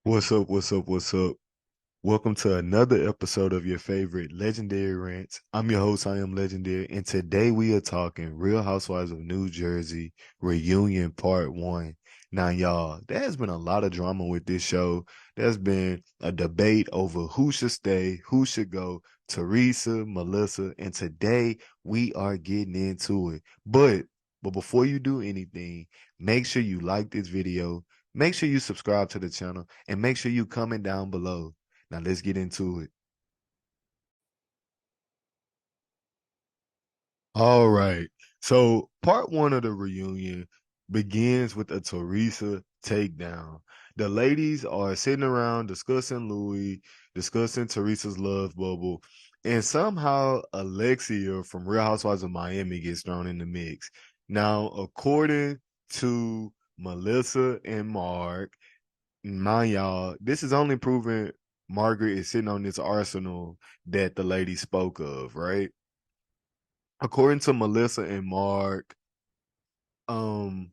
What's up? What's up? What's up? Welcome to another episode of your favorite legendary rants. I'm your host, I am Legendary, and today we are talking Real Housewives of New Jersey reunion part one. Now, y'all, there has been a lot of drama with this show. There's been a debate over who should stay, who should go, Teresa, Melissa, and today we are getting into it. But before you do anything, make sure you like this video. Make sure you subscribe to the channel and make sure you comment down below. Now let's get into it. All right. So part one of the reunion begins with a Teresa takedown. The ladies are sitting around discussing Louis, discussing Teresa's love bubble, and somehow Alexia from Real Housewives of Miami gets thrown in the mix. Now, according to Melissa and Mark, my y'all, this is only proving Margaret is sitting on this arsenal that the lady spoke of, right? According to Melissa and Mark, um,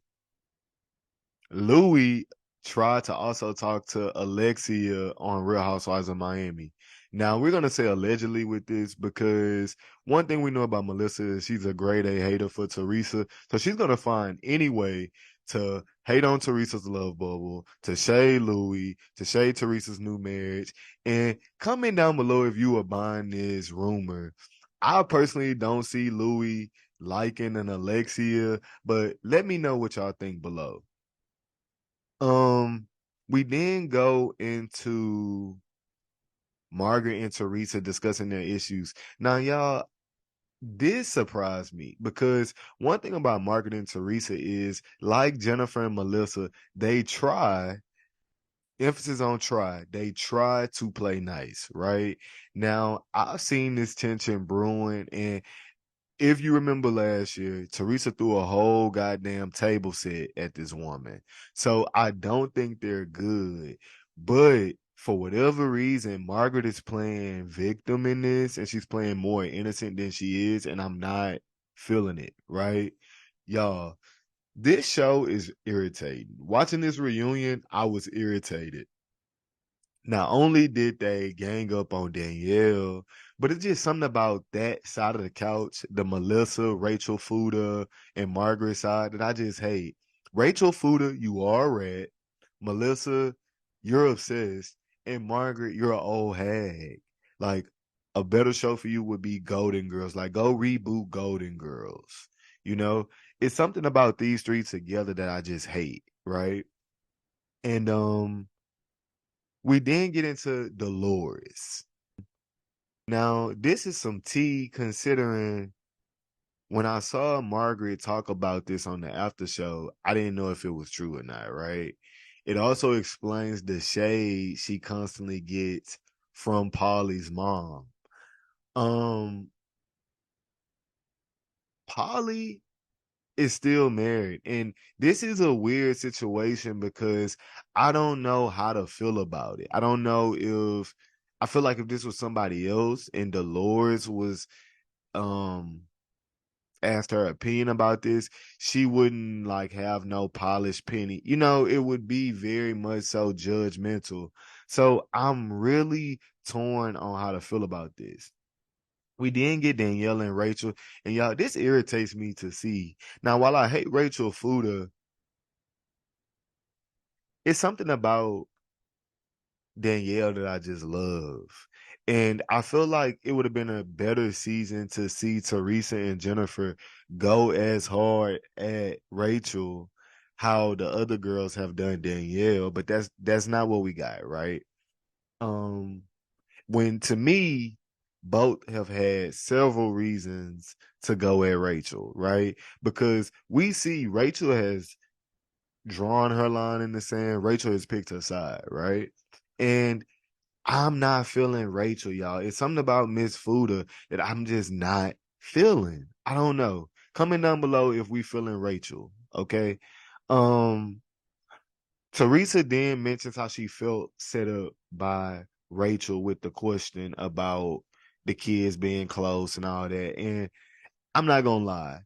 Louis tried to also talk to Alexia on Real Housewives of Miami. Now we're gonna say allegedly with this because one thing we know about Melissa is she's a grade A hater for Teresa. So she's gonna find any way to hate on Teresa's love bubble, to shade Louis, to shade Teresa's new marriage. And comment down below if you are buying this rumor. I personally don't see Louis liking an Alexia, but let me know what y'all think below. Um, we then go into Margaret and Teresa discussing their issues. Now, y'all, this surprised me because one thing about Margaret and Teresa is, like Jennifer and Melissa, they try, emphasis on try, they try to play nice, right? Now, I've seen this tension brewing, and if you remember last year, Teresa threw a whole goddamn table set at this woman. So I don't think they're good. But for whatever reason, Margaret is playing victim in this and she's playing more innocent than she is. And I'm not feeling it, right? Y'all, this show is irritating. Watching this reunion, I was irritated. Not only did they gang up on Danielle, but it's just something about that side of the couch, the Melissa, Rachel, Fuda, and Margaret side that I just hate. Rachel, Fuda, you are a rat. Melissa, you're obsessed. And Margaret, you're an old hag. Like, a better show for you would be Golden Girls. Like, go reboot Golden Girls. You know, it's something about these three together that I just hate, right? And we then get into Dolores. Now, this is some tea considering when I saw Margaret talk about this on the after show, I didn't know if it was true or not, right? It also explains the shade she constantly gets from Polly's mom. Um, Polly is still married, and this is a weird situation because I don't know how to feel about it. I don't know if I feel like if this was somebody else and Dolores was asked her opinion about this, she wouldn't like have no polished penny. You know, it would be very much so judgmental. So I'm really torn on how to feel about this. We didn't get Danielle and Rachel, and y'all, this irritates me to see. Now, while I hate Rachel Fuda, it's something about Danielle that I just love. And I feel like it would have been a better season to see Teresa and Jennifer go as hard at Rachel how the other girls have done Danielle, but that's not what we got, right? when to me, both have had several reasons to go at Rachel, right? Because we see Rachel has drawn her line in the sand. Rachel has picked her side, right? And I'm not feeling Rachel, y'all. It's something about Miss Fuda that I'm just not feeling. I don't know. Comment down below if we feeling Rachel, okay? Um, Teresa then mentions how she felt set up by Rachel with the question about the kids being close and all that. And I'm not gonna lie,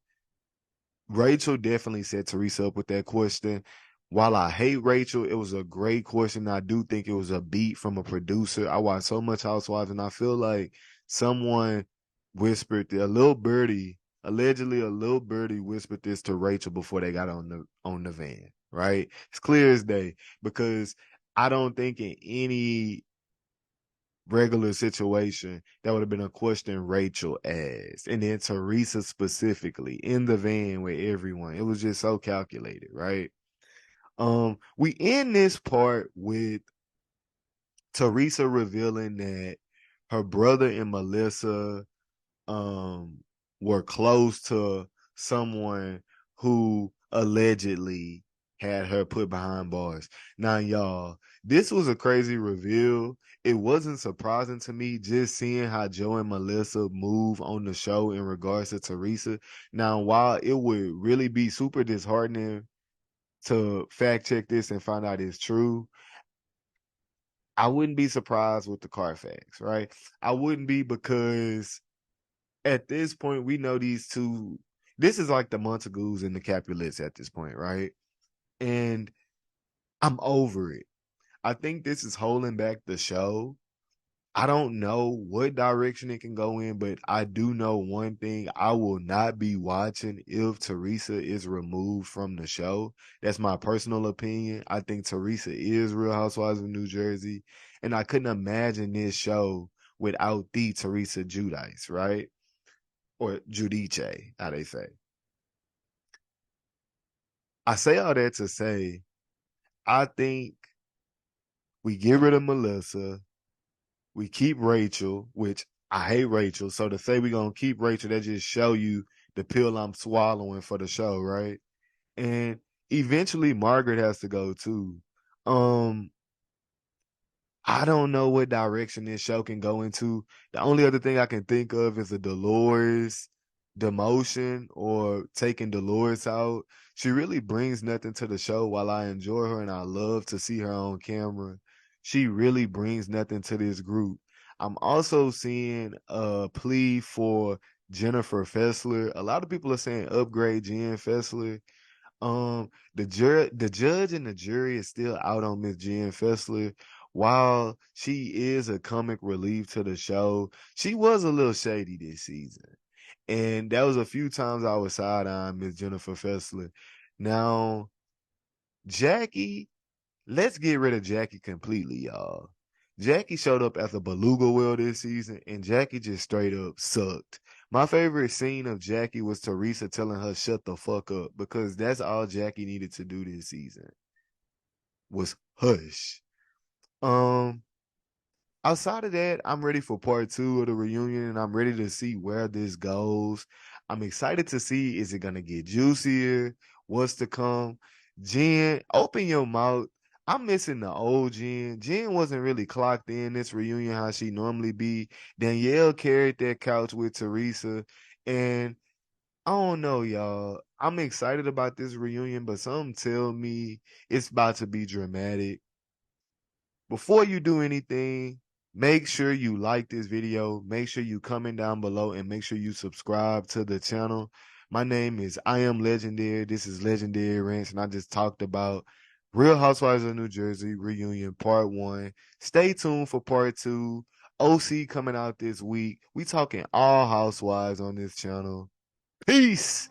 Rachel definitely set Teresa up with that question. While I hate Rachel, it was a great question. I do think it was a beat from a producer. I watch so much Housewives, and I feel like someone whispered a little birdie, allegedly a little birdie whispered this to Rachel before they got on the van. Right? It's clear as day because I don't think in any regular situation, that would have been a question Rachel asked. And then Teresa specifically in the van with everyone. It was just so calculated, right? We end this part with Teresa revealing that her brother and Melissa um were close to someone who allegedly had her put behind bars. Now, y'all, this was a crazy reveal. It wasn't surprising to me just seeing how Joe and Melissa move on the show in regards to Teresa. Now, while it would really be super disheartening to fact check this and find out it's true, I wouldn't be surprised with the Carfax, right? I wouldn't be because at this point, we know these two. This is like the Montagues and the Capulets at this point, right? And I'm over it. I think this is holding back the show. I don't know what direction it can go in, but I do know one thing. I will not be watching if Teresa is removed from the show. That's my personal opinion. I think Teresa is Real Housewives of New Jersey. And I couldn't imagine this show without the Teresa Giudice, right? Or Giudice, how they say. I say all that to say, I think we get rid of Melissa, we keep Rachel, which I hate Rachel. So to say we're gonna keep Rachel, that just show you the pill I'm swallowing for the show, right? And eventually Margaret has to go too. Um, I don't know what direction this show can go into. The only other thing I can think of is a Dolores demotion or taking Dolores out. She really brings nothing to the show. While I enjoy her and I love to see her on camera, she really brings nothing to this group. I'm also seeing a plea for Jennifer Fessler. A lot of people are saying upgrade Jen Fessler. The judge and the jury is still out on Miss Jen Fessler. While she is a comic relief to the show, she was a little shady this season. And that was a few times I was side-eyeing Miss Jennifer Fessler. Now, Jackie, let's get rid of Jackie completely, y'all. Jackie showed up as a beluga whale this season, and Jackie just straight up sucked. My favorite scene of Jackie was Teresa telling her shut the fuck up because that's all Jackie needed to do this season was hush. Um, Outside of that, I'm ready for part two of the reunion and I'm ready to see where this goes. I'm excited to see, is it going to get juicier? What's to come? Jen, open your mouth. I'm missing the old Jen. Jen wasn't really clocked in this reunion how she normally be. Danielle carried that couch with Teresa. And I don't know, y'all. I'm excited about this reunion, but some tell me it's about to be dramatic. Before you do anything, make sure you like this video. Make sure you comment down below and make sure you subscribe to the channel. My name is I Am Legendary. This is Legendary Rantz, and I just talked about Real Housewives of New Jersey reunion part 1. Stay tuned for part 2. OC coming out this week. We talking all housewives on this channel. Peace.